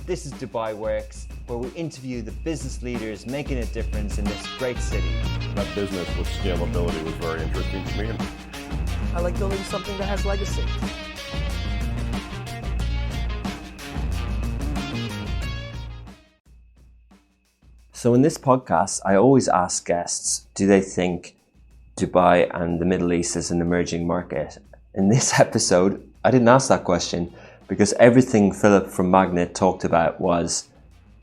This is Dubai Works, where we interview the business leaders making a difference in this great city. That business with scalability was very interesting to me. I like building something that has legacy. So in this podcast, I always ask guests, do they think Dubai and the Middle East is an emerging market? In this episode, I didn't ask that question because everything Philip from Magnitt talked about was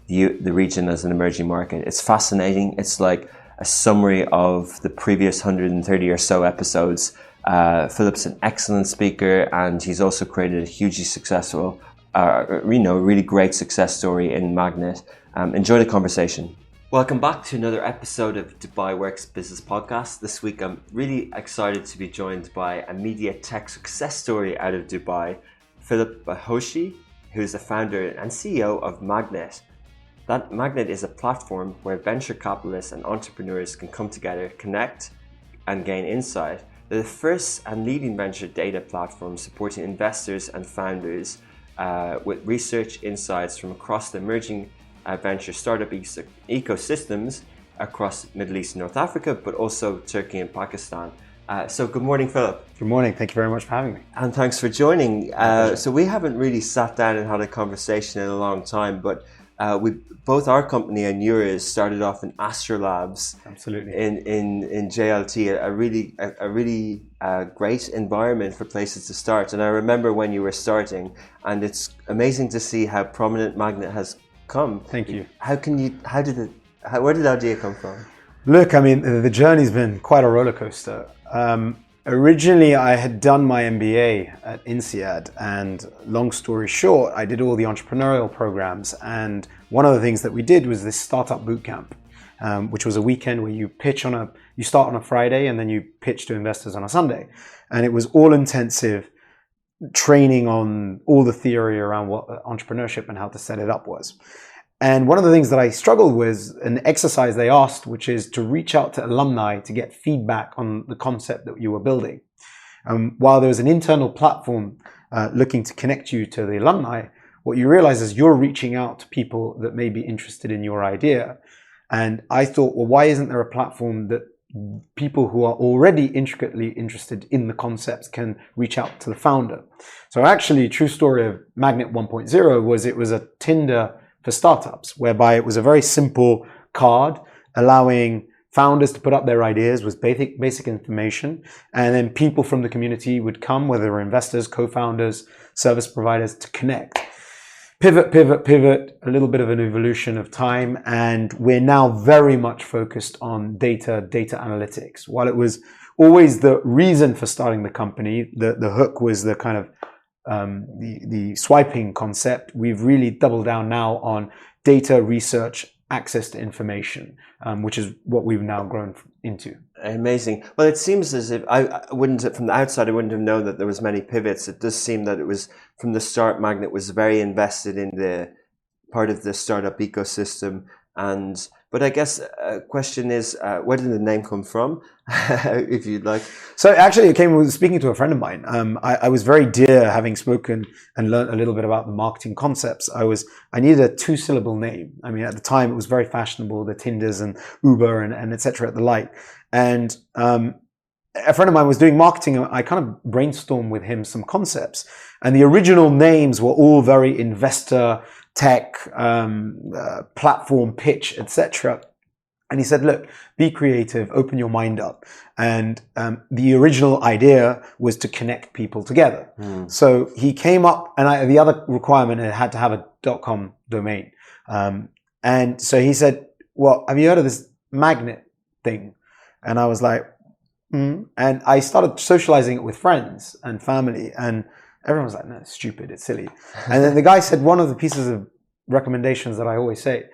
the region as an emerging market. It's fascinating. It's like a summary of the previous 130 or so episodes. Philip's an excellent speaker, and he's also created a hugely successful, really great success story in Magnitt. Enjoy the conversation. Welcome back to another episode of Dubai Works Business Podcast. This week I'm really excited to be joined by a media tech success story out of Dubai, Philip Bahoshy, who's the founder and CEO of Magnitt. That Magnitt is a platform where venture capitalists and entrepreneurs can come together, connect and gain insight. They're the first and leading venture data platform supporting investors and founders with research insights from across the emerging venture startup ecosystems across Middle East and North Africa, but also Turkey and Pakistan. So good morning, Philip. Good morning. Thank you very much for having me. And thanks for joining. So we haven't really sat down and had a conversation in a long time, but we both, our company and yours, started off in Astrolabs. Absolutely. In JLT, a really great environment for places to start. And I remember when you were starting, and it's amazing to see how prominent Magnitt has come. Thank you. Where did the idea come from? Look, I mean, the journey's been quite a roller coaster. Originally, I had done my MBA at INSEAD, and long story short, I did all the entrepreneurial programs. And one of the things that we did was this startup bootcamp, which was a weekend where you start on a Friday and then you pitch to investors on a Sunday. And it was all intensive training on all the theory around what entrepreneurship and how to set it up was. And one of the things that I struggled with, an exercise they asked, which is to reach out to alumni to get feedback on the concept that you were building. While there was an internal platform looking to connect you to the alumni, what you realize is you're reaching out to people that may be interested in your idea. And I thought, well, why isn't there a platform that people who are already intricately interested in the concepts can reach out to the founder? So actually, true story of Magnitt 1.0 was it was a Tinder for startups, whereby it was a very simple card allowing founders to put up their ideas with basic information, and then people from the community would come, whether they were investors, co-founders, service providers, to connect. Pivot, a little bit of an evolution of time, and we're now very much focused on data analytics. While it was always the reason for starting the company, the hook was the kind of the swiping concept, we've really doubled down now on data research, access to information, which is what we've now grown into. Amazing. Well, it seems as if from the outside, I wouldn't have known that there was many pivots. It does seem that it was from the start, Magnitt was very invested in the part of the startup ecosystem. But I guess a question is, where did the name come from, if you'd like? So actually, it came with speaking to a friend of mine. I was very dear, having spoken and learned a little bit about the marketing concepts. I needed a 2-syllable name. I mean, at the time, it was very fashionable, the Tinders and Uber and et cetera at the like. And a friend of mine was doing marketing, and I kind of brainstormed with him some concepts. And the original names were all very investor, tech, platform pitch, etc. And he said, look, be creative, open your mind up. And the original idea was to connect people together. So he came up, and the other requirement, it had to have a .com domain. And so he said, well, have you heard of this Magnitt thing? And I was like, and I started socializing it with friends and family, and everyone was like, no, it's stupid, it's silly. And then the guy said, one of the pieces of recommendations that I always say,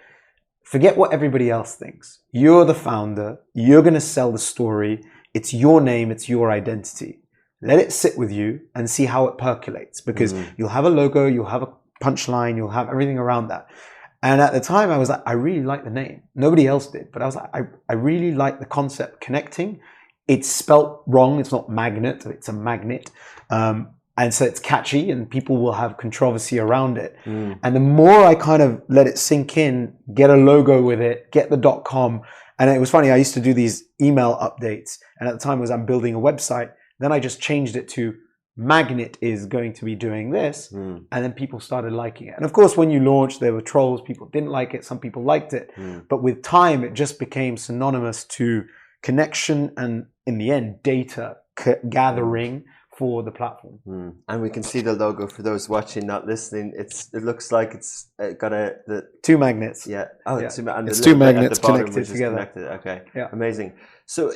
forget what everybody else thinks. You're the founder, you're going to sell the story, it's your name, it's your identity. Let it sit with you and see how it percolates, because you'll have a logo, you'll have a punchline, you'll have everything around that. And at the time I was like, I really like the name. Nobody else did, but I was like, I really like the concept connecting. It's spelt wrong. It's not Magnitt, it's a Magnitt. And so it's catchy and people will have controversy around it. And the more I kind of let it sink in, get a logo with it, get the .com. And it was funny, I used to do these email updates. And at the time I'm building a website. Then I just changed it to Magnitt is going to be doing this. And then people started liking it. And of course, when you launched, there were trolls. People didn't like it. Some people liked it. But with time, it just became synonymous to connection and, in the end, data gathering for the platform. And we can see the logo for those watching, not listening. It looks like it's got the two magnets. Yeah. Oh, yeah. and it's two magnets bottom, connected together. Connected. Okay. Yeah. Amazing. So,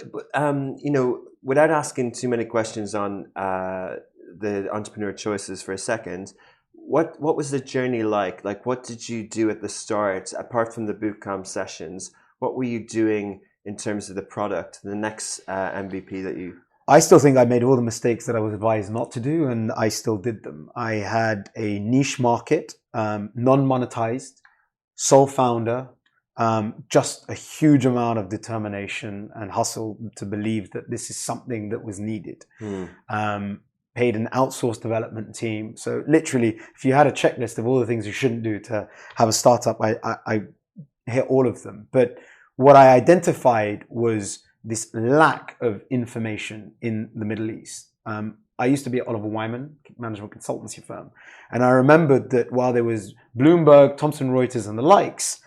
without asking too many questions on the entrepreneur choices for a second, what was the journey like? Like, what did you do at the start, apart from the bootcamp sessions? What were you doing in terms of the product, the next MVP that you... I still think I made all the mistakes that I was advised not to do, and I still did them. I had a niche market, non-monetized, sole founder, just a huge amount of determination and hustle to believe that this is something that was needed. Paid an outsourced development team. So literally, if you had a checklist of all the things you shouldn't do to have a startup, I hit all of them. But what I identified was this lack of information in the Middle East. I used to be at Oliver Wyman, management consultancy firm. And I remembered that while there was Bloomberg, Thomson Reuters and the likes,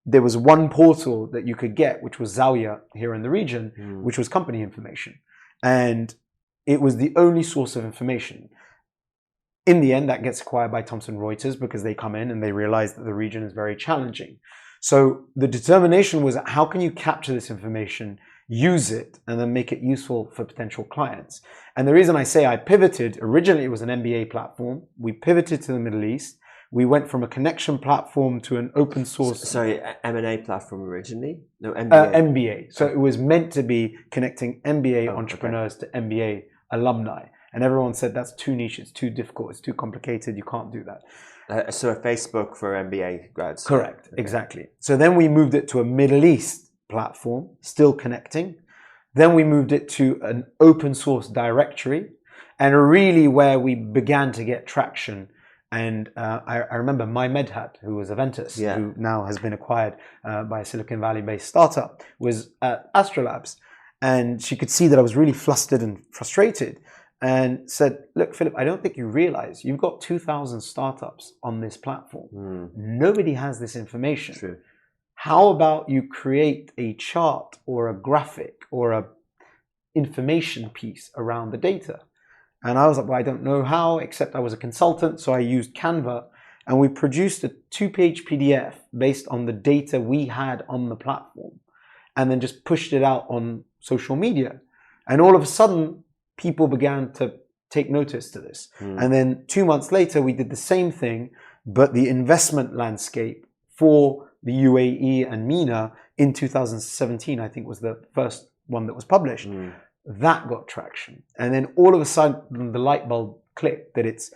there was one portal that you could get, which was Zawiya here in the region, which was company information. And it was the only source of information. In the end, that gets acquired by Thomson Reuters because they come in and they realize that the region is very challenging. So the determination was, how can you capture this information, use it, and then make it useful for potential clients? And the reason I say I pivoted, originally it was an MBA platform. We pivoted to the Middle East. We went from a connection platform to an open source... Sorry, M&A platform originally? No, MBA. MBA. So it was meant to be connecting MBA entrepreneurs to MBA alumni. And everyone said, that's too niche, it's too difficult, it's too complicated, you can't do that. So a Facebook for MBA grads? Correct, exactly. So then we moved it to a Middle East platform, still connecting. Then we moved it to an open source directory, and really where we began to get traction. And I remember My Medhat, who was Aventus, who now has been acquired by a Silicon Valley-based startup, was at Astrolabs. And she could see that I was really flustered and frustrated and said, look, Philip, I don't think you realize you've got 2,000 startups on this platform. Nobody has this information. True. How about you create a chart or a graphic or a information piece around the data? And I was like, well, I don't know how, except I was a consultant. So I used Canva, and we produced a 2-page PDF based on the data we had on the platform, and then just pushed it out on social media. And all of a sudden, people began to take notice to this. And then 2 months later, we did the same thing, but the investment landscape for the UAE and MENA in 2017, I think was the first one that was published. That got traction. And then all of a sudden, the light bulb clicked that it's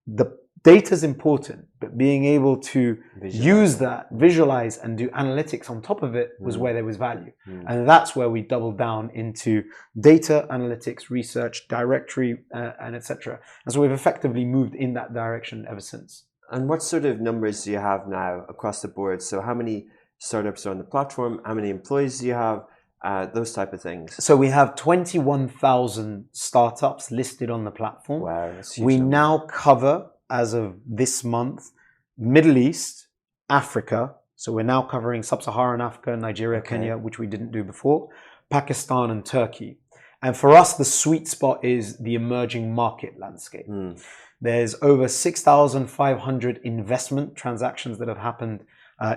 the data's important, but being able to use that, visualize and do analytics on top of it was where there was value. And that's where we doubled down into data, analytics, research, directory, and etc. And so we've effectively moved in that direction ever since. And what sort of numbers do you have now across the board? So how many startups are on the platform? How many employees do you have? Those type of things. So we have 21,000 startups listed on the platform. Wow, that's huge. We now cover, as of this month, Middle East, Africa. So we're now covering Sub-Saharan Africa, Nigeria, Kenya, which we didn't do before, Pakistan and Turkey. And for us, the sweet spot is the emerging market landscape. There's over 6,500 investment transactions that have happened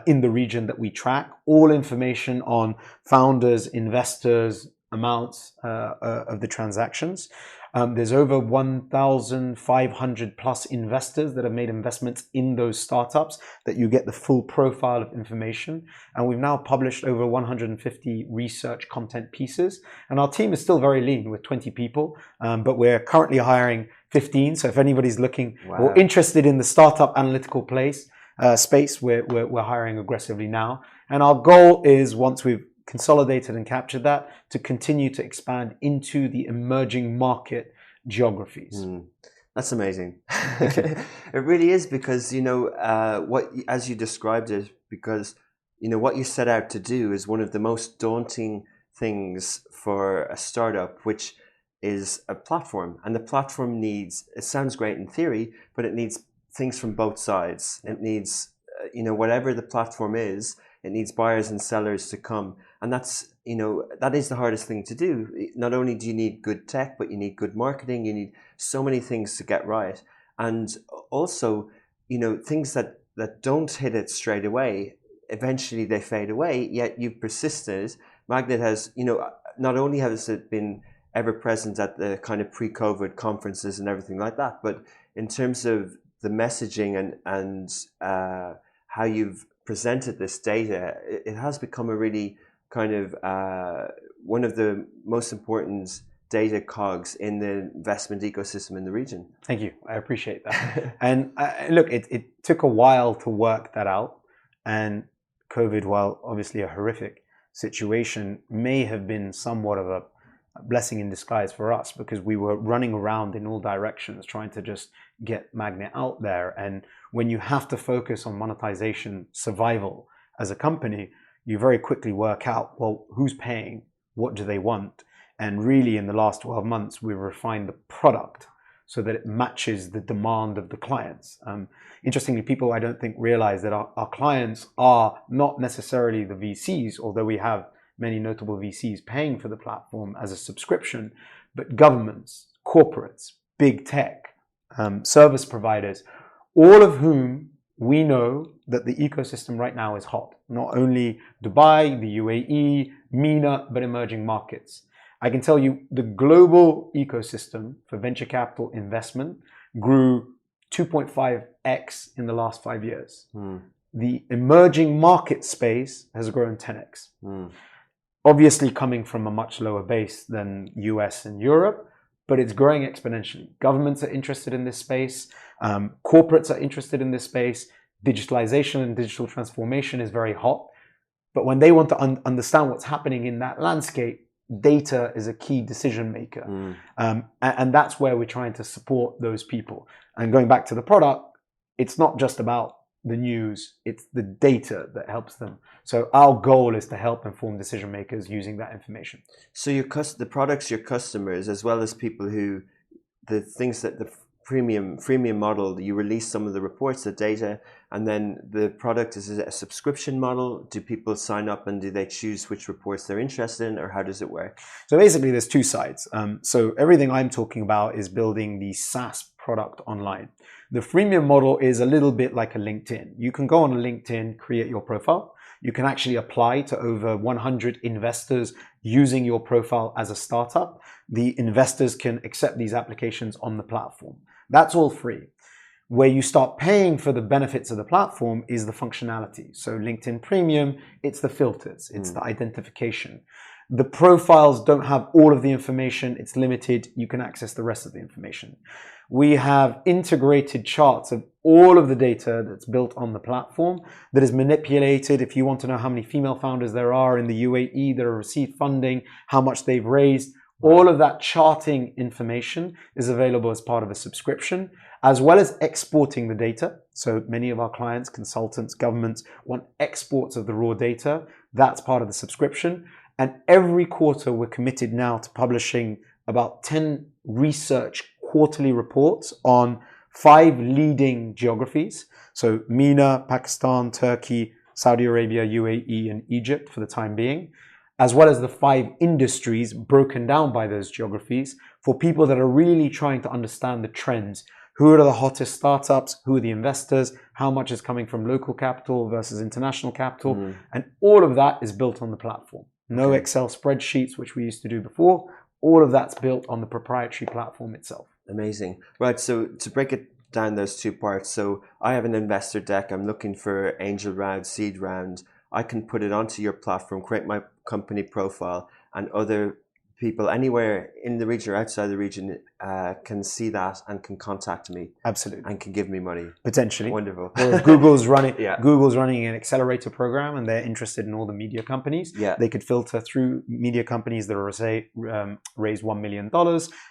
in the region that we track. All information on founders, investors, amounts of the transactions. There's over 1,500 plus investors that have made investments in those startups that you get the full profile of information. And we've now published over 150 research content pieces. And our team is still very lean with 20 people, but we're currently hiring 15. So if anybody's looking or interested in the startup analytical space, we're hiring aggressively now. And our goal is, once we've consolidated and captured that, to continue to expand into the emerging market geographies. That's amazing. It really is, because what, as you described it, because what you set out to do is one of the most daunting things for a startup, which is a platform. And the platform needs, it sounds great in theory, but it needs things from both sides. It needs, whatever the platform is, it needs buyers and sellers to come. And that's, that is the hardest thing to do. Not only do you need good tech, but you need good marketing. You need so many things to get right. And also, things that don't hit it straight away, eventually they fade away, yet you've persisted. Magnitt has, not only has it been ever present at the kind of pre-COVID conferences and everything like that, but in terms of the messaging and how you've presented this data, it has become a really kind of one of the most important data cogs in the investment ecosystem in the region. Thank you. I appreciate that. And look, it took a while to work that out. And COVID, while obviously a horrific situation, may have been somewhat of a blessing in disguise for us, because we were running around in all directions trying to just get Magnitt out there. And when you have to focus on monetization survival as a company, you very quickly work out, well, who's paying? What do they want? And really, in the last 12 months, we refined the product so that it matches the demand of the clients. Interestingly, people, I don't think, realize that our clients are not necessarily the VCs, although we have many notable VCs paying for the platform as a subscription, but governments, corporates, big tech, service providers, all of whom we know that the ecosystem right now is hot. Not only Dubai, the UAE, MENA, but emerging markets. I can tell you the global ecosystem for venture capital investment grew 2.5x in the last 5 years. The emerging market space has grown 10x. Obviously coming from a much lower base than US and Europe, but it's growing exponentially. Governments are interested in this space. Corporates are interested in this space. Digitalization and digital transformation is very hot. But when they want to understand what's happening in that landscape, data is a key decision maker. And that's where we're trying to support those people. And going back to the product, it's not just about the news, it's the data that helps them. So our goal is to help inform decision makers using that information. So the products, your customers, as well as people who, the things that the freemium model, you release some of the reports, the data, and then the product is a subscription model. Do people sign up and do they choose which reports they're interested in, or how does it work? So basically there's two sides. So everything I'm talking about is building the SaaS product online. The freemium model is a little bit like a LinkedIn. You can go on LinkedIn, create your profile. You can actually apply to over 100 investors using your profile as a startup. The investors can accept these applications on the platform. That's all free. Where you start paying for the benefits of the platform is the functionality. So LinkedIn Premium, it's the filters, it's the identification. The profiles don't have all of the information, it's limited. You can access the rest of the information. We have integrated charts of all of the data that's built on the platform that is manipulated. If you want to know how many female founders there are in the UAE that have received funding, how much they've raised, all of that charting information is available as part of a subscription, as well as exporting the data. So many of our clients, consultants, governments want exports of the raw data. That's part of the subscription. And every quarter, we're committed now to publishing about 10 research quarterly reports on 5 leading geographies. So MENA, Pakistan, Turkey, Saudi Arabia, UAE, and Egypt for the time being, as well as the 5 industries broken down by those geographies for people that are really trying to understand the trends. Who are the hottest startups? Who are the investors? How much is coming from local capital versus international capital? And all of that is built on the platform. No Excel spreadsheets, which we used to do before. All of that's built on the proprietary platform itself. Amazing. Right, so to break it down, those two parts. So I have an investor deck. I'm looking for angel round, seed round. I can put it onto your platform, create my company profile, and other people anywhere in the region or outside the region can see that and can contact me. Absolutely. And can give me money. Potentially. Wonderful. Or if Google's running Yeah. Google's running an accelerator program and they're interested in all the media companies, Yeah. they could filter through media companies that are, say, raised $1 million,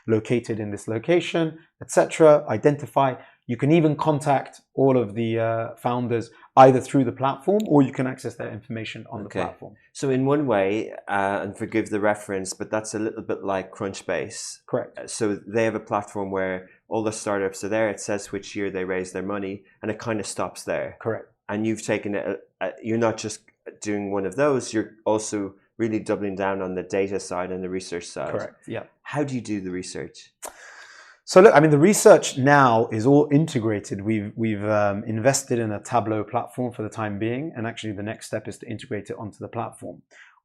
located in this location, etc. Identify. You can even contact all of the founders either through the platform, or you can access their information on the platform. So in one way, and forgive the reference, but that's a little bit like Crunchbase. Correct. So they have a platform where all the startups are there. It says which year they raised their money, and it kind of stops there. Correct. And you've taken it. You're not just doing one of those. You're also really doubling down on the data side and the research side. Correct. Yeah. How do you do the research? So look, I mean, the research now is all integrated. We've invested in a Tableau platform for the time being, and actually the next step is to integrate it onto the platform.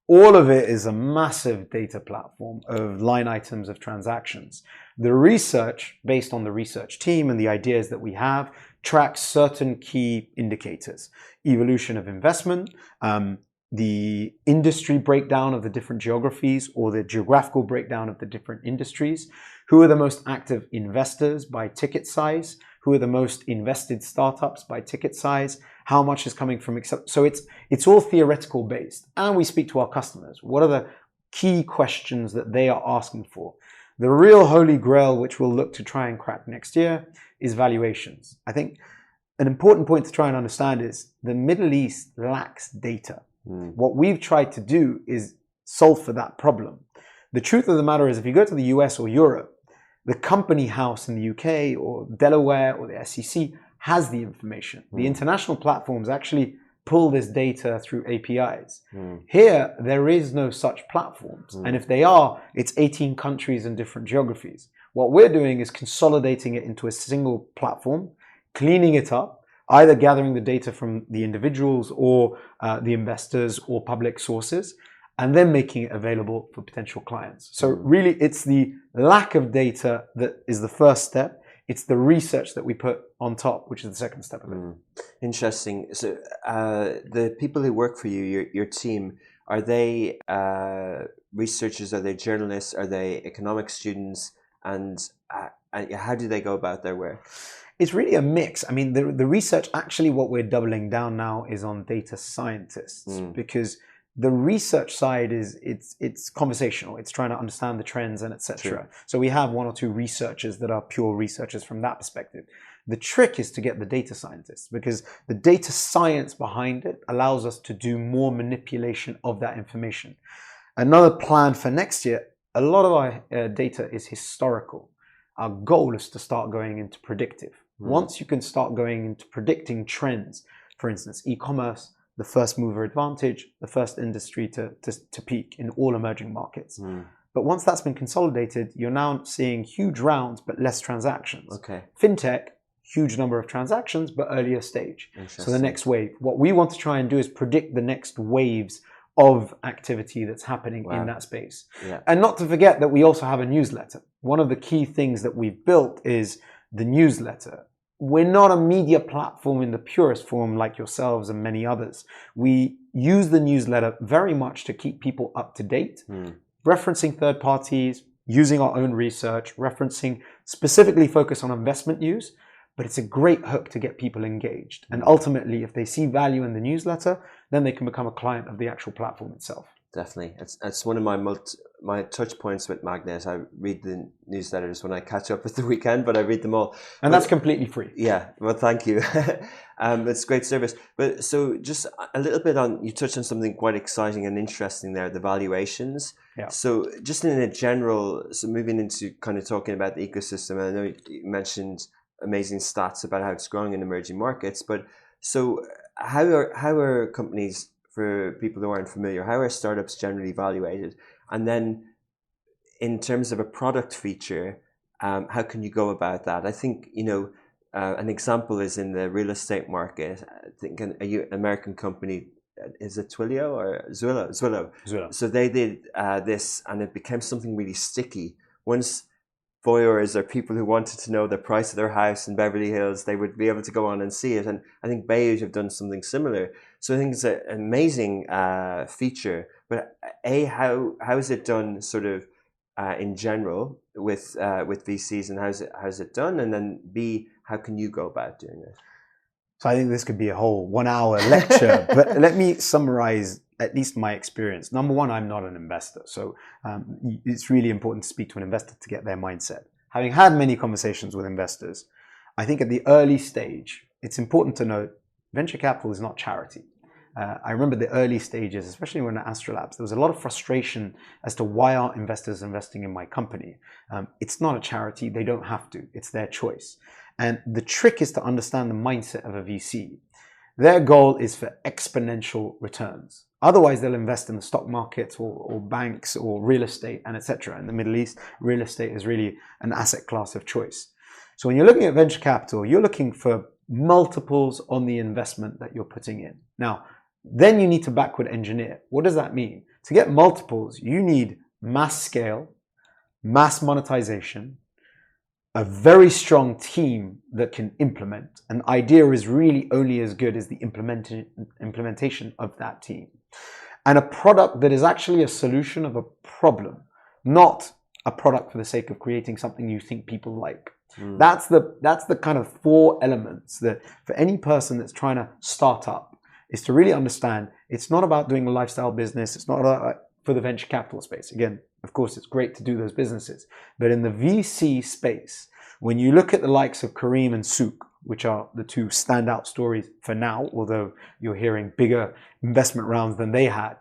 All of it is a massive data platform of line items of transactions. The research, based on the research team and the ideas that we have, tracks certain key indicators: evolution of investment, the industry breakdown of the different geographies or the geographical breakdown of the different industries, who are the most active investors by ticket size, who are the most invested startups by ticket size, how much is coming from, so it's all theoretical based. And we speak to our customers. What are the key questions that they are asking for? The real holy grail, which we'll look to try and crack next year, is valuations. I think an important point to try and understand is the Middle East lacks data. What we've tried to do is solve for that problem. The truth of the matter is, if you go to the US or Europe, the company house in the UK or Delaware or the SEC has the information. The international platforms actually pull this data through APIs. Here, there is no such platforms. And if they are, it's 18 countries and different geographies. What we're doing is consolidating it into a single platform, cleaning it up, either gathering the data from the individuals or the investors or public sources, and then making it available for potential clients. So really, it's the lack of data that is the first step. It's the research that we put on top, which is the second step of it. Interesting. So the people who work for you, your team, are they researchers? Are they journalists? Are they economic students? And how do they go about their work? It's really a mix. I mean, the research, actually what we're doubling down now is on data scientists, because the research side it's conversational. It's trying to understand the trends and etc. So we have one or two researchers that are pure researchers from that perspective. The trick is to get the data scientists, because the data science behind it allows us to do more manipulation of that information. Another plan for next year, a lot of our data is historical. Our goal is to start going into predictive. Once you can start going into predicting trends, for instance, e-commerce, the first mover advantage, the first industry to peak in all emerging markets. But once that's been consolidated, you're now seeing huge rounds, but less transactions. Fintech, huge number of transactions, but earlier stage. So the next wave. What we want to try and do is predict the next waves of activity that's happening in that space. And not to forget that we also have a newsletter. One of the key things that we've built is the newsletter. We're not a media platform in the purest form like yourselves and many others. We use the newsletter very much to keep people up to date, referencing third parties, using our own research, referencing specifically focus on investment news, but it's a great hook to get people engaged. And ultimately, if they see value in the newsletter, then they can become a client of the actual platform itself. Definitely. It's one of my touch points with Magnitt. I read the newsletters when I catch up at the weekend, but I read them all. And that's completely free. Yeah. Well, thank you. It's great service. But so just a little bit on, you touched on something quite exciting and interesting there, the valuations. So just in a general, so moving into kind of talking about the ecosystem, I know you mentioned amazing stats about how it's growing in emerging markets, but so how are companies, for people who aren't familiar, how are startups generally evaluated? And then in terms of a product feature, how can you go about that? I think, an example is in the real estate market. I think an American company, is it Twilio or Zwillow? So they did this, and it became something really sticky. Once voyeurs or people who wanted to know the price of their house in Beverly Hills, they would be able to go on and see it. And I think Bahoshy have done something similar. So I think it's an amazing feature. But how is it done sort of in general with VCs, and how's it done? And then B, how can you go about doing it? So I think this could be a whole 1 hour lecture, but let me summarize at least my experience. Number one, I'm not an investor. So it's really important to speak to an investor to get their mindset. Having had many conversations with investors, I think at the early stage, it's important to note venture capital is not charity. I remember the early stages, especially when at Astrolabs, there was a lot of frustration as to why aren't investors investing in my company. It's not a charity. They don't have to. It's their choice. And the trick is to understand the mindset of a VC. Their goal is for exponential returns. Otherwise, they'll invest in the stock market or banks or real estate and etc. In the Middle East, real estate is really an asset class of choice. So when you're looking at venture capital, you're looking for multiples on the investment that you're putting in. Now, then you need to backward engineer. What does that mean? To get multiples, you need mass scale, mass monetization, a very strong team that can implement. An idea is really only as good as the implementation of that team. And a product that is actually a solution of a problem, not a product for the sake of creating something you think people like. That's the kind of 4 elements that for any person that's trying to start up is to really understand it's not about doing a lifestyle business. It's not for the venture capital space. Again, of course, it's great to do those businesses. But in the VC space, when you look at the likes of Kareem and Souk, which are the 2 standout stories for now, although you're hearing bigger investment rounds than they had,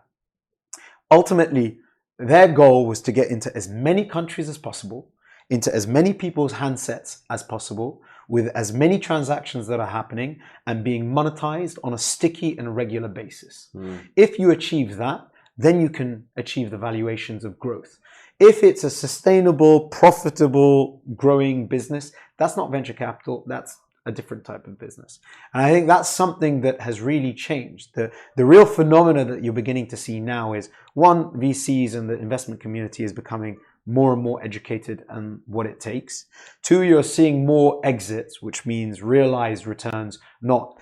ultimately, their goal was to get into as many countries as possible, into as many people's handsets as possible, with as many transactions that are happening and being monetized on a sticky and regular basis. If you achieve that, then you can achieve the valuations of growth. If it's a sustainable, profitable, growing business, that's not venture capital, that's a different type of business. And I think that's something that has really changed. The real phenomena that you're beginning to see now is, one, VCs and the investment community is becoming more and more educated on what it takes. 2, you're seeing more exits, which means realized returns, not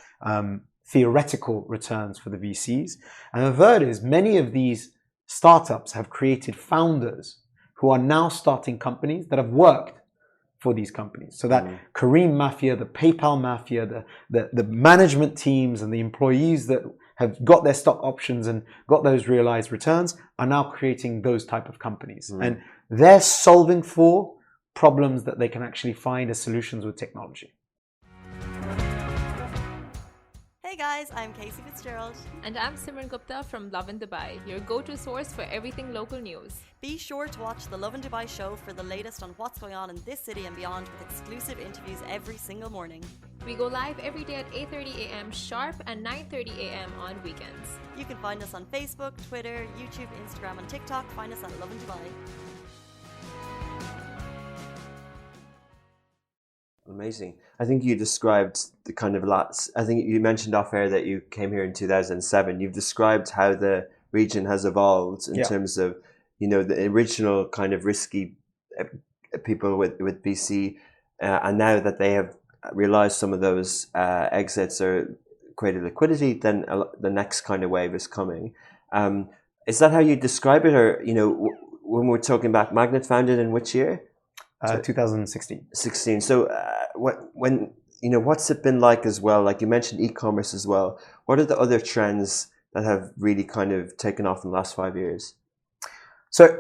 theoretical returns for the VCs. And the third is many of these startups have created founders who are now starting companies that have worked for these companies. So that Kareem Mafia, the PayPal Mafia, the management teams and the employees that have got their stock options and got those realized returns are now creating those type of companies. And they're solving for problems that they can actually find as solutions with technology. Hey guys, I'm Casey Fitzgerald. And I'm Simran Gupta from Love in Dubai, your go-to source for everything local news. Be sure to watch the Love in Dubai show for the latest on what's going on in this city and beyond, with exclusive interviews every single morning. We go live every day at 8:30 a.m. sharp and 9:30 a.m. on weekends. You can find us on Facebook, Twitter, YouTube, Instagram and TikTok. Find us at Love in Dubai. Amazing. I think you described the kind of lots. I think you mentioned off air that you came here in 2007. You've described how the region has evolved in terms of, the original kind of risky people with VC, and now that they have realized some of those exits or created liquidity, then the next kind of wave is coming. Is that how you describe it, or when we're talking about Magnitt, founded in which year? 2016. 16. So what's it been like as well? Like you mentioned e-commerce as well. What are the other trends that have really kind of taken off in the last 5 years? So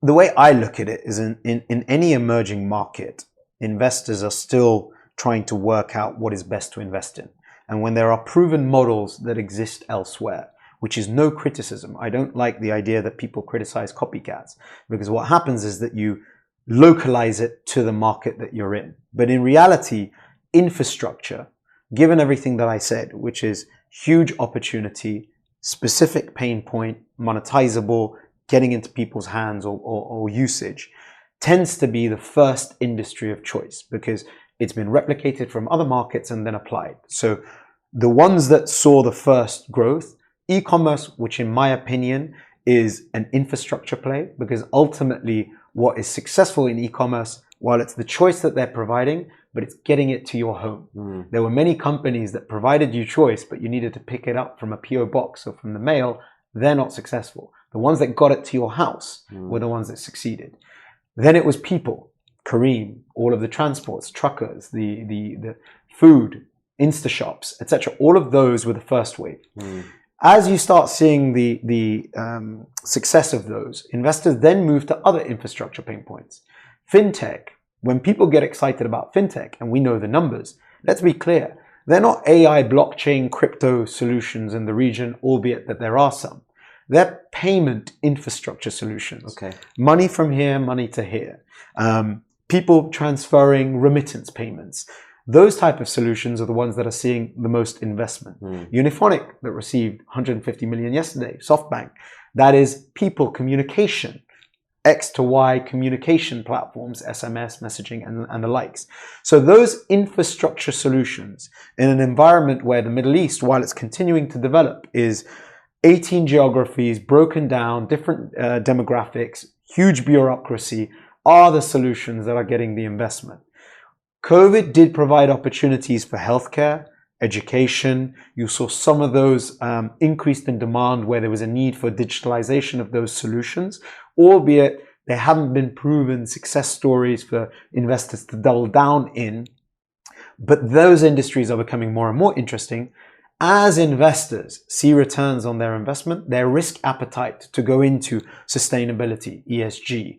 the way I look at it is in any emerging market, investors are still trying to work out what is best to invest in. And when there are proven models that exist elsewhere, which is no criticism. I don't like the idea that people criticize copycats, because what happens is that you localize it to the market that you're in. But in reality, infrastructure, given everything that I said, which is huge opportunity, specific pain point, monetizable, getting into people's hands or usage, tends to be the first industry of choice because it's been replicated from other markets and then applied. So the ones that saw the first growth, e-commerce, which in my opinion is an infrastructure play, because ultimately what is successful in e-commerce, while it's the choice that they're providing, but it's getting it to your home. There were many companies that provided you choice, but you needed to pick it up from a PO box or from the mail. They're not successful. The ones that got it to your house were the ones that succeeded. Then it was people, Kareem, all of the transports, truckers, the food, Insta shops, etc. All of those were the first wave. As you start seeing the success of those, investors then move to other infrastructure pain points. Fintech, when people get excited about fintech, and we know the numbers, let's be clear, they're not AI, blockchain, crypto solutions in the region, albeit that there are some. They're payment infrastructure solutions. Okay. Money from here, money to here. People transferring remittance payments. Those type of solutions are the ones that are seeing the most investment. Uniphonic, that received 150 million yesterday, SoftBank, that is people communication, X to Y communication platforms, SMS, messaging, and the likes. So those infrastructure solutions in an environment where the Middle East, while it's continuing to develop, is 18 geographies, broken down, different demographics, huge bureaucracy, are the solutions that are getting the investment. COVID did provide opportunities for healthcare, education. You saw some of those increased in demand where there was a need for digitalization of those solutions, albeit they haven't been proven success stories for investors to double down in. But those industries are becoming more and more interesting. As investors see returns on their investment, their risk appetite to go into sustainability, ESG,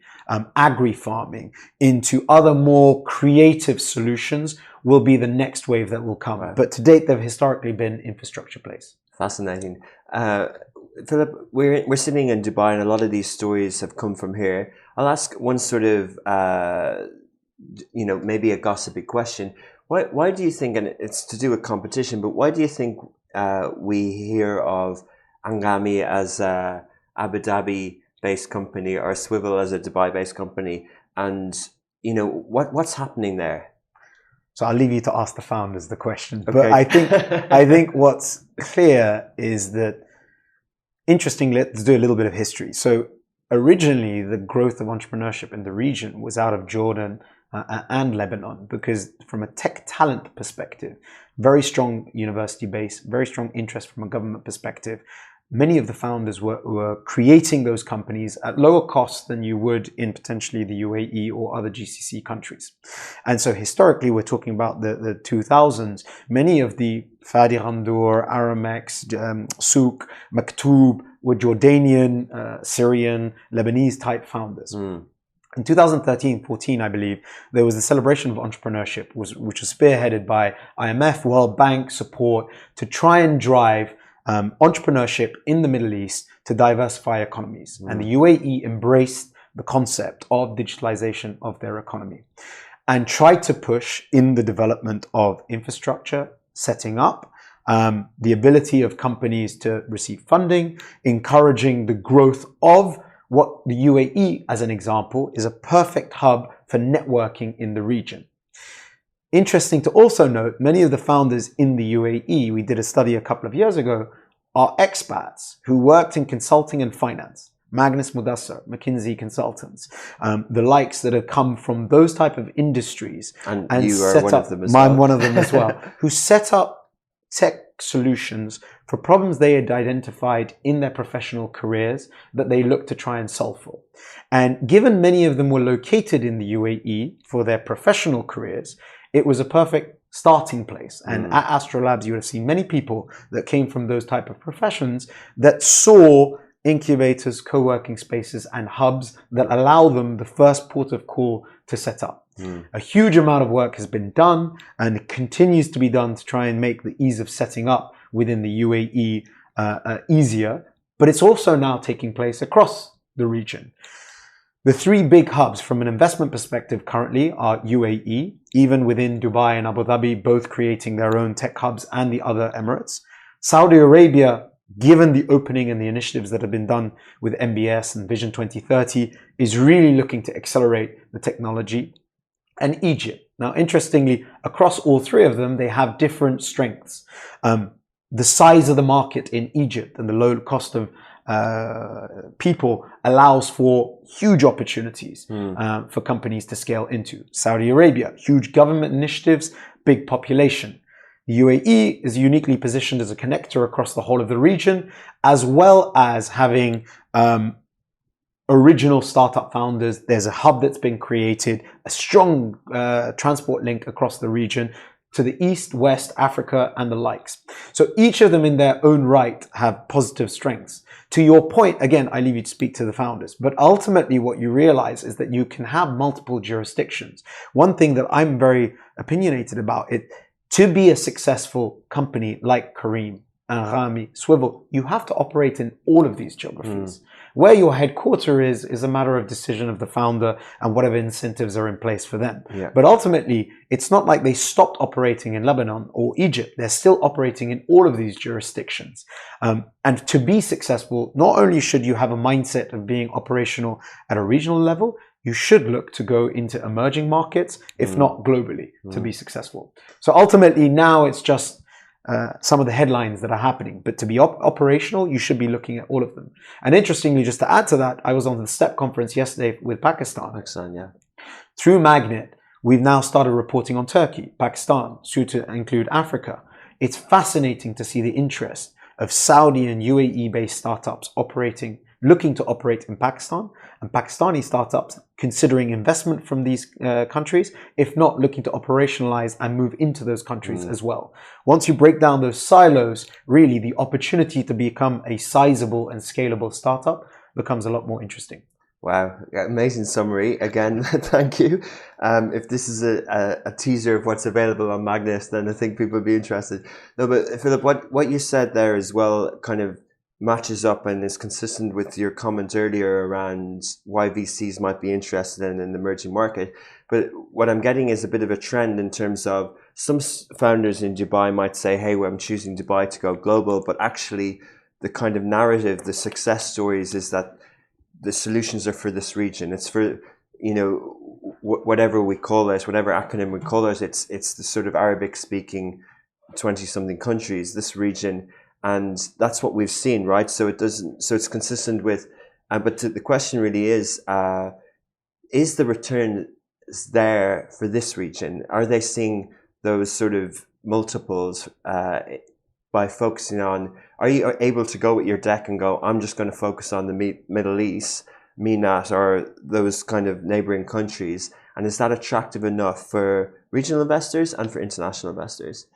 agri-farming, into other more creative solutions will be the next wave that will come. But to date, they've historically been infrastructure plays. Fascinating. Philip, we're sitting in Dubai, and a lot of these stories have come from here. I'll ask one sort of, maybe a gossipy question. Why do you think, and it's to do with competition, but why do you think we hear of Angami as a Abu Dhabi-based company or Swivel as a Dubai-based company? And, what's happening there? So I'll leave you to ask the founders the question. Okay. But I think what's clear is that, interestingly, let's do a little bit of history. So originally, the growth of entrepreneurship in the region was out of Jordan and Lebanon, because from a tech talent perspective, very strong university base, very strong interest from a government perspective. Many of the founders were creating those companies at lower cost than you would in potentially the UAE or other GCC countries. And so historically, we're talking about the 2000s. Many of the Fadi Ghandour, Aramex, Souk, Maktoub were Jordanian, Syrian, Lebanese type founders. In 2013-14, I believe, there was the celebration of entrepreneurship, which was spearheaded by IMF, World Bank support to try and drive entrepreneurship in the Middle East to diversify economies. And the UAE embraced the concept of digitalization of their economy and tried to push in the development of infrastructure, setting up the ability of companies to receive funding, encouraging the growth of what the UAE, as an example, is a perfect hub for networking in the region. Interesting to also note, many of the founders in the UAE, we did a study a couple of years ago, are expats who worked in consulting and finance. Magnitt, McKinsey consultants, the likes that have come from those type of industries. And you are one of them as well. I'm one of them as well, who set up tech solutions for problems they had identified in their professional careers that they looked to try and solve for. And given many of them were located in the UAE for their professional careers, it was a perfect starting place. And at Astrolabs, you would have seen many people that came from those type of professions that saw incubators, co-working spaces, and hubs that allow them the first port of call to set up. A huge amount of work has been done and continues to be done to try and make the ease of setting up within the UAE easier, but it's also now taking place across the region. The three big hubs from an investment perspective currently are UAE, even within Dubai and Abu Dhabi, both creating their own tech hubs, and the other Emirates. Saudi Arabia, given the opening and the initiatives that have been done with MBS and Vision 2030, is really looking to accelerate the technology. And Egypt. Now, interestingly, across all three of them, they have different strengths. The size of the market in Egypt and the low cost of people allows for huge opportunities for companies to scale into. Saudi Arabia, huge government initiatives, big population. The UAE is uniquely positioned as a connector across the whole of the region, as well as having original startup founders. There's a hub that's been created, a strong transport link across the region to the East, West, Africa, and the likes. So each of them in their own right have positive strengths. To your point, again, I leave you to speak to the founders, but ultimately what you realize is that you can have multiple jurisdictions. One thing that I'm very opinionated about it, to be a successful company like Kareem and Rami, Swivel, you have to operate in all of these geographies. Where your headquarter is a matter of decision of the founder and whatever incentives are in place for them. Yeah. But ultimately, it's not like they stopped operating in Lebanon or Egypt. They're still operating in all of these jurisdictions. And to be successful, not only should you have a mindset of being operational at a regional level, you should look to go into emerging markets, if not globally, to be successful. So ultimately, now it's just some of the headlines that are happening. But to be operational, you should be looking at all of them. And interestingly, just to add to that, I was on the STEP conference yesterday with Pakistan. Pakistan, yeah. Through Magnitt, we've now started reporting on Turkey, Pakistan, soon to include Africa. It's fascinating to see the interest of Saudi and UAE-based startups looking to operate in Pakistan, and Pakistani startups considering investment from these countries, if not looking to operationalize and move into those countries as well. Once you break down those silos, really the opportunity to become a sizable and scalable startup becomes a lot more interesting. Wow, amazing summary. Again, thank you. If this is a teaser of what's available on Magnitt, then I think people would be interested. No, but Philip, what you said there as well kind of matches up and is consistent with your comment earlier around why VCs might be interested in an emerging market. But what I'm getting is a bit of a trend in terms of some founders in Dubai might say, hey, well, I'm choosing Dubai to go global, but actually the kind of narrative, the success stories is that the solutions are for this region. It's for, whatever we call it, whatever acronym we call it, it's the sort of Arabic speaking 20 something countries, this region. And that's what we've seen, right? So it's consistent with, but the question really is the return there for this region? Are they seeing those sort of multiples by focusing on, are you able to go with your deck and go, I'm just going to focus on the Middle East, MENAT, or those kind of neighboring countries? And is that attractive enough for regional investors and for international investors?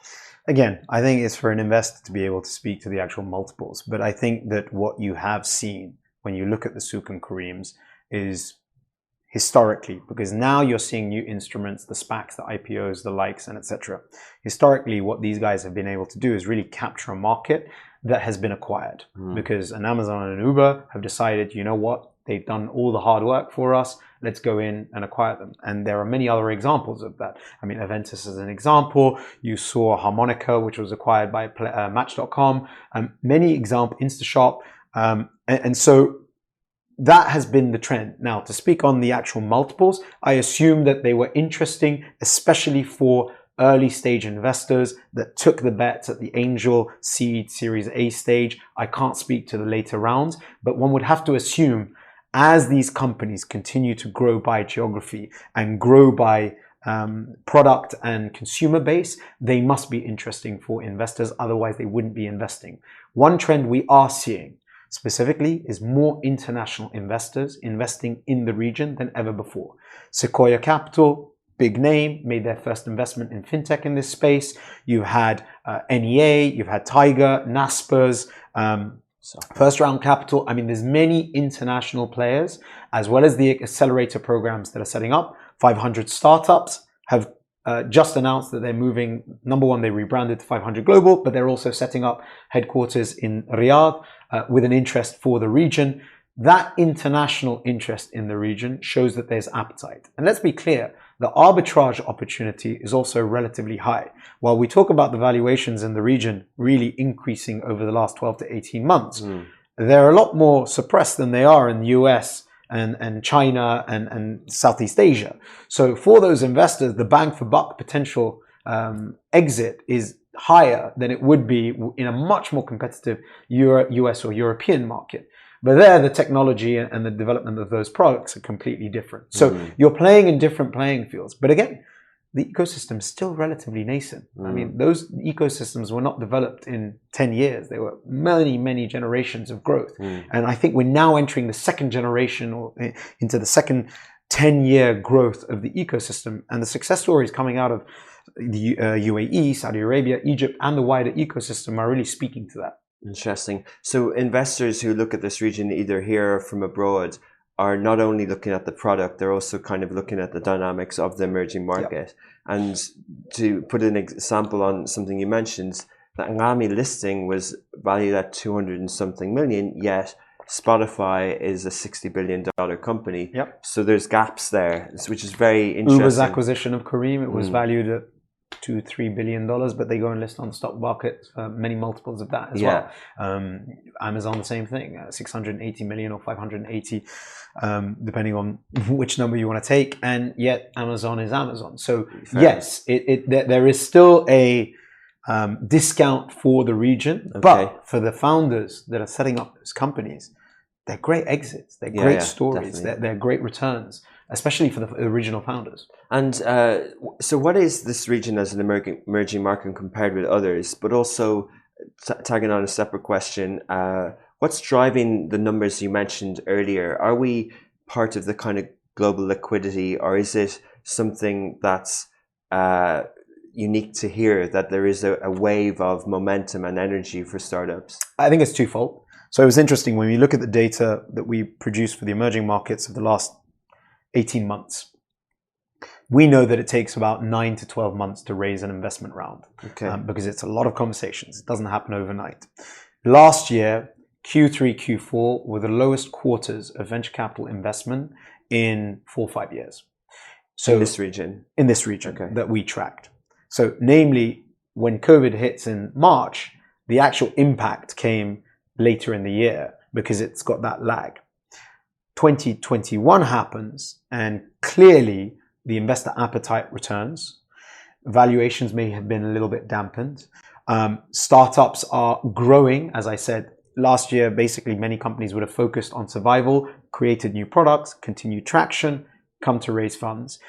Again, I think it's for an investor to be able to speak to the actual multiples. But I think that what you have seen when you look at the Souk and Kareems is historically, because now you're seeing new instruments, the SPACs, the IPOs, the likes, and etc. Historically, what these guys have been able to do is really capture a market that has been acquired. Because an Amazon and an Uber have decided, you know what, they've done all the hard work for us, let's go in and acquire them. And there are many other examples of that. I mean, Aventus is an example. You saw Harmonica, which was acquired by Match.com. Many examples, InstaShop. And so that has been the trend. Now, to speak on the actual multiples, I assume that they were interesting, especially for early stage investors that took the bets at the angel, seed, series A stage. I can't speak to the later rounds, but one would have to assume as these companies continue to grow by geography and grow by product and consumer base, they must be interesting for investors. Otherwise, they wouldn't be investing. One trend we are seeing specifically is more international investors investing in the region than ever before. Sequoia Capital, big name, made their first investment in fintech in this space. You had NEA, you've had Tiger, Naspers, First Round Capital. I mean, there's many international players, as well as the accelerator programs that are setting up. 500 startups have just announced that they're moving. Number one, they rebranded to 500 Global, but they're also setting up headquarters in Riyadh with an interest for the region. That international interest in the region shows that there's appetite. And let's be clear, the arbitrage opportunity is also relatively high. While we talk about the valuations in the region really increasing over the last 12 to 18 months, they're a lot more suppressed than they are in the US and China and Southeast Asia. So for those investors, the bang for buck potential exit is higher than it would be in a much more competitive US or European market. But there, the technology and the development of those products are completely different. So you're playing in different playing fields. But again, the ecosystem is still relatively nascent. I mean, those ecosystems were not developed in 10 years. They were many, many generations of growth. And I think we're now entering the second generation, or into the second 10-year growth of the ecosystem. And the success stories coming out of the UAE, Saudi Arabia, Egypt, and the wider ecosystem are really speaking to that. Interesting. So investors who look at this region either here or from abroad are not only looking at the product, they're also kind of looking at the dynamics of the emerging market. Yep. And to put an example on something you mentioned, the Ngami listing was valued at 200 and something million, yet Spotify is a $60 billion company. Yep. So there's gaps there, which is very interesting. Uber's acquisition of Careem, it was valued at $2-3 billion, but they go and list on the stock market many multiples of that as well. Amazon, the same thing, 680 million or 580, depending on which number you want to take. And yet Amazon is Amazon. So yes, there is still a discount for the region, but for the founders that are setting up those companies, they're great exits, they're great stories, they're great returns, especially for the original founders. And so what is this region as an emerging market compared with others? But also, tagging on a separate question, what's driving the numbers you mentioned earlier? Are we part of the kind of global liquidity, or is it something that's unique to here, that there is a wave of momentum and energy for startups? I think it's twofold. So it was interesting when we look at the data that we produced for the emerging markets of the last 18 months. We know that it takes about 9 to 12 months to raise an investment round, because it's a lot of conversations. It doesn't happen overnight. Last year, Q3, Q4 were the lowest quarters of venture capital investment in 4 or 5 years. So in this region? In this region that we tracked. So namely, when COVID hits in March, the actual impact came later in the year because it's got that lag. 2021 happens, and clearly the investor appetite returns. Valuations may have been a little bit dampened. Startups are growing. As I said, last year, basically many companies would have focused on survival, created new products, continued traction, come to raise funds.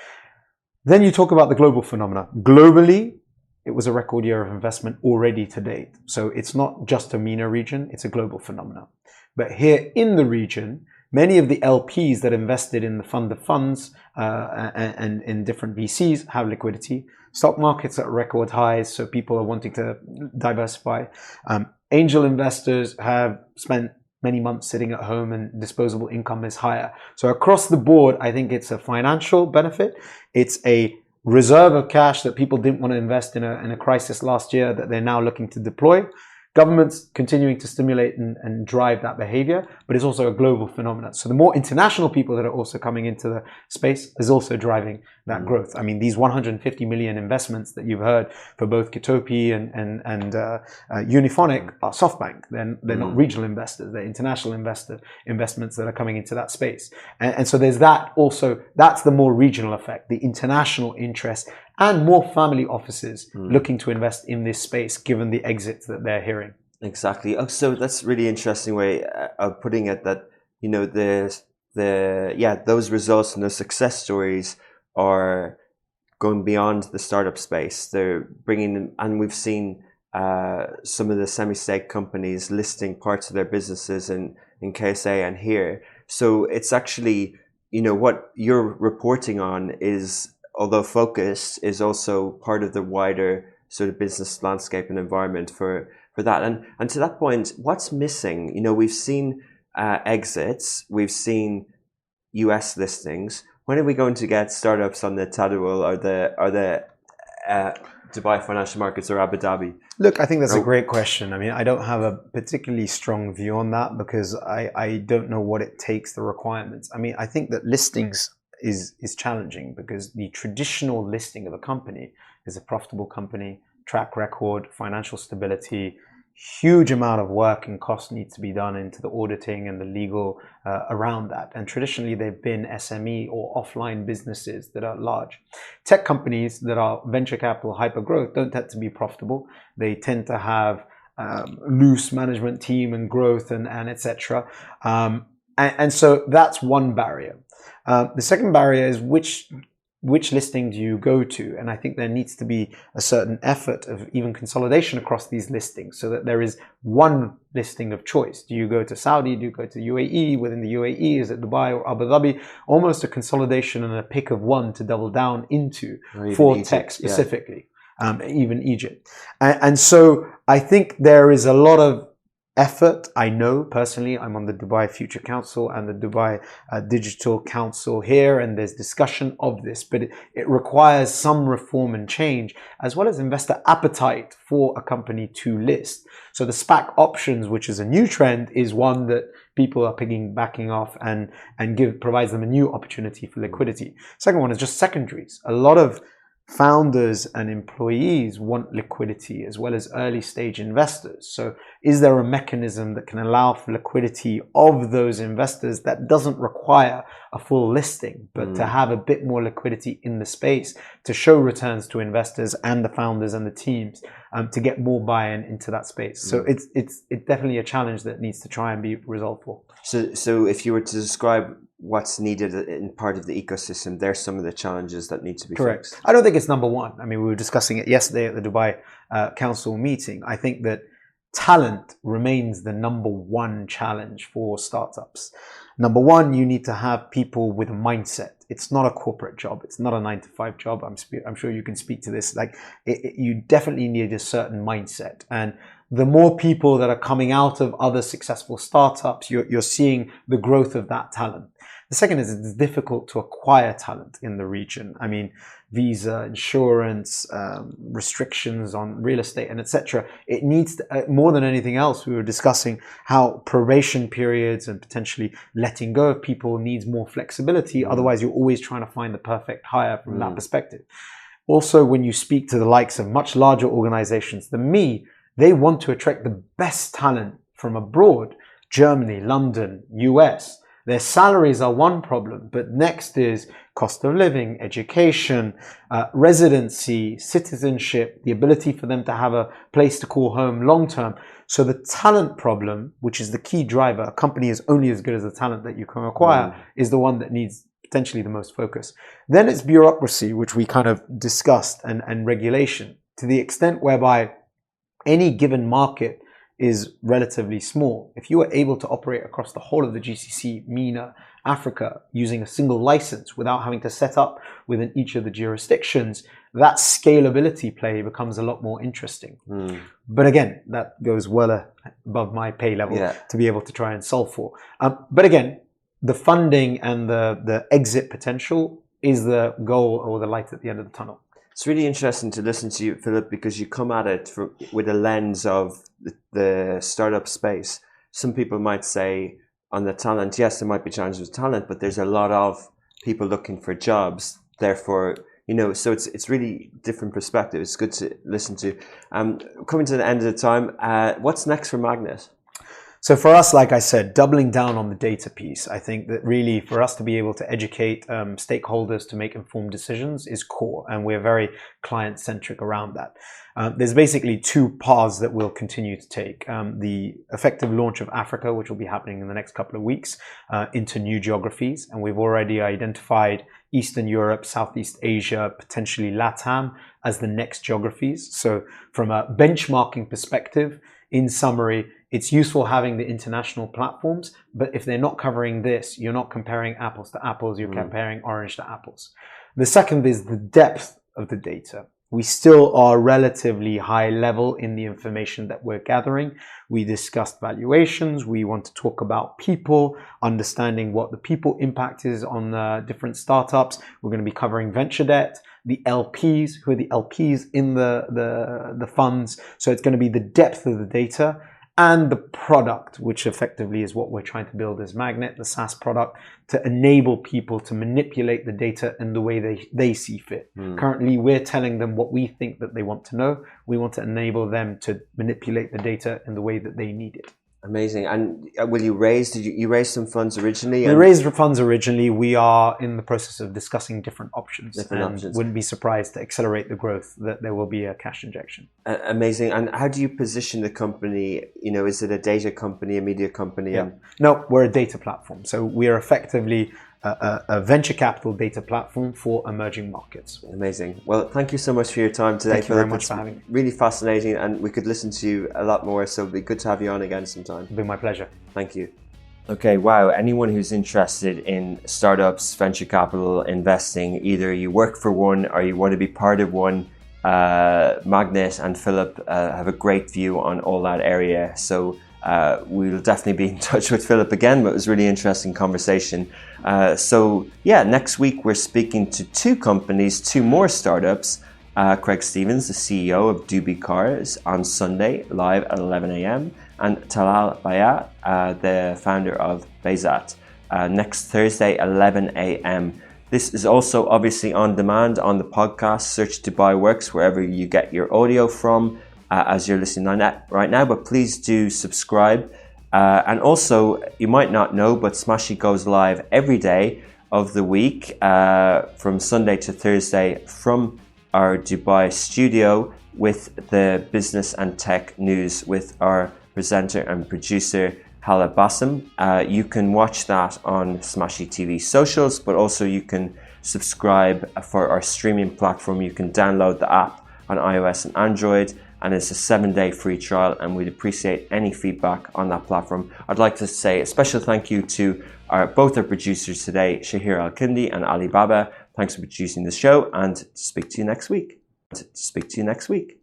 Then you talk about the global phenomena. Globally, it was a record year of investment already to date. So it's not just a MENA region, it's a global phenomena. But here in the region, many of the LPs that invested in the fund of funds and in different VCs have liquidity. Stock markets at record highs, so people are wanting to diversify. Angel investors have spent many months sitting at home and disposable income is higher. So across the board, I think it's a financial benefit. It's a reserve of cash that people didn't want to invest in a crisis last year that they're now looking to deploy. Governments continuing to stimulate and drive that behavior, but it's also a global phenomenon. So the more international people that are also coming into the space is also driving that growth. I mean, these 150 million investments that you've heard for both Kitopi and Uniphonic are SoftBank. They're not regional investors, they're international investments that are coming into that space. And so there's that also, that's the more regional effect, the international interest, and more family offices looking to invest in this space, given the exits that they're hearing. Exactly. Oh, so that's a really interesting way of putting it. That those results and those success stories are going beyond the startup space. They're bringing in, and we've seen some of the semi-state companies listing parts of their businesses in KSA and here. So it's actually, what you're reporting on is, although focused, is also part of the wider sort of business landscape and environment for that. And to that point, what's missing? We've seen exits, we've seen US listings. When are we going to get startups on the Tadawul or the Dubai financial markets or Abu Dhabi? Look, I think that's a great question. I mean, I don't have a particularly strong view on that because I don't know what it takes, the requirements. I mean, I think that listings is challenging because the traditional listing of a company is a profitable company, track record, financial stability, huge amount of work and cost needs to be done into the auditing and the legal around that. And traditionally, they've been SME or offline businesses that are large. Tech companies that are venture capital hyper growth don't tend to be profitable. They tend to have loose management team and growth and etc. And so that's one barrier. The second barrier is which which listing do you go to? And I think there needs to be a certain effort of even consolidation across these listings so that there is one listing of choice. Do you go to Saudi? Do you go to UAE? Within the UAE, is it Dubai or Abu Dhabi? Almost a consolidation and a pick of one to double down into for Egypt, tech specifically, even Egypt. And so I think there is a lot of effort. I know personally, I'm on the Dubai Future Council and the Dubai Digital Council here, and there's discussion of this, but it requires some reform and change, as well as investor appetite for a company to list. So the SPAC options, which is a new trend, is one that people are backing off and provides them a new opportunity for liquidity. Second one is just secondaries. A lot of founders and employees want liquidity as well as early stage investors. So is there a mechanism that can allow for liquidity of those investors that doesn't require a full listing, but to have a bit more liquidity in the space to show returns to investors and the founders and the teams to get more buy-in into that space? So it's definitely a challenge that needs to try and be resolved for. So if you were to describe what's needed in part of the ecosystem, there's some of the challenges that need to be fixed. I don't think it's number one. I mean, we were discussing it yesterday at the Dubai Council meeting. I think that talent remains the number one challenge for startups. Number one, you need to have people with a mindset. It's not a corporate job. It's not a 9-to-5 job. I'm sure you can speak to this. You definitely need a certain mindset. And the more people that are coming out of other successful startups, you're seeing the growth of that talent. The second is it's difficult to acquire talent in the region. I mean, visa, insurance, restrictions on real estate, and etc. It needs to, more than anything else, we were discussing how probation periods and potentially letting go of people needs more flexibility. Otherwise, you're always trying to find the perfect hire from that perspective. Also, when you speak to the likes of much larger organizations than me, they want to attract the best talent from abroad, Germany, London, US. Their salaries are one problem, but next is cost of living, education, residency, citizenship, the ability for them to have a place to call home long term. So the talent problem, which is the key driver, a company is only as good as the talent that you can acquire, is the one that needs potentially the most focus. Then it's bureaucracy, which we kind of discussed, and regulation, to the extent whereby any given market is relatively small. If you are able to operate across the whole of the GCC, MENA, Africa, using a single license without having to set up within each of the jurisdictions, that scalability play becomes a lot more interesting. But again, that goes well above my pay level to be able to try and solve for. But again, the funding and the exit potential is the goal or the light at the end of the tunnel. It's really interesting to listen to you, Philip, because you come at it with a lens of the startup space. Some people might say on the talent, yes, there might be challenges with talent, but there's a lot of people looking for jobs. Therefore, so it's really different perspective. It's good to listen to. Coming to the end of the time, what's next for Magnitt? So for us, like I said, doubling down on the data piece. I think that really for us to be able to educate stakeholders to make informed decisions is core, and we're very client-centric around that. There's basically two paths that we'll continue to take. The effective launch of Africa, which will be happening in the next couple of weeks, into new geographies. And we've already identified Eastern Europe, Southeast Asia, potentially LATAM as the next geographies. So from a benchmarking perspective, in summary, it's useful having the international platforms, but if they're not covering this, you're not comparing apples to apples, you're comparing orange to apples. The second is the depth of the data. We still are relatively high level in the information that we're gathering. We discussed valuations. We want to talk about people, understanding what the people impact is on different startups. We're going to be covering venture debt, the LPs, who are the LPs in the funds. So it's going to be the depth of the data and the product, which effectively is what we're trying to build as Magnitt, the SaaS product, to enable people to manipulate the data in the way they see fit. Currently, we're telling them what we think that they want to know. We want to enable them to manipulate the data in the way that they need it. Amazing. And will you raise, did you raise some funds originally? We raised funds originally. We are in the process of discussing different options. Wouldn't be surprised to accelerate the growth that there will be a cash injection. Amazing. And how do you position the company? Is it a data company, a media company? No, we're a data platform. So we are effectively a venture capital data platform for emerging markets. Amazing. Well, thank you so much for your time today, Thank you Philip. very much It's for having me. really fascinating, and we could listen to you a lot more, so it'd be good to have you on again sometime. It'll be my pleasure. Thank you. Okay, wow. Anyone who's interested in startups, venture capital, investing, either you work for one or you want to be part of one, Magnitt and Philip have a great view on all that area. So we'll definitely be in touch with Philip again, but it was a really interesting conversation. So yeah, next week we're speaking to two companies, two more startups. Craig Stevens, the CEO of Doobie Cars, on Sunday, live at 11 a.m. and Talal Bayat, the founder of Bayzat, next Thursday, 11 a.m. This is also obviously on demand on the podcast. Search Dubai Works wherever you get your audio from as you're listening right now, but please do subscribe. And also, you might not know, but Smashy goes live every day of the week from Sunday to Thursday from our Dubai studio with the business and tech news with our presenter and producer Hala Bassam. You can watch that on Smashy TV socials, but also you can subscribe for our streaming platform. You can download the app on iOS and Android, and it's a 7-day free trial, and we'd appreciate any feedback on that platform. I'd like to say a special thank you to both our producers today, Shahir Al-Kindi and Ali Baba. Thanks for producing the show, and speak to you next week.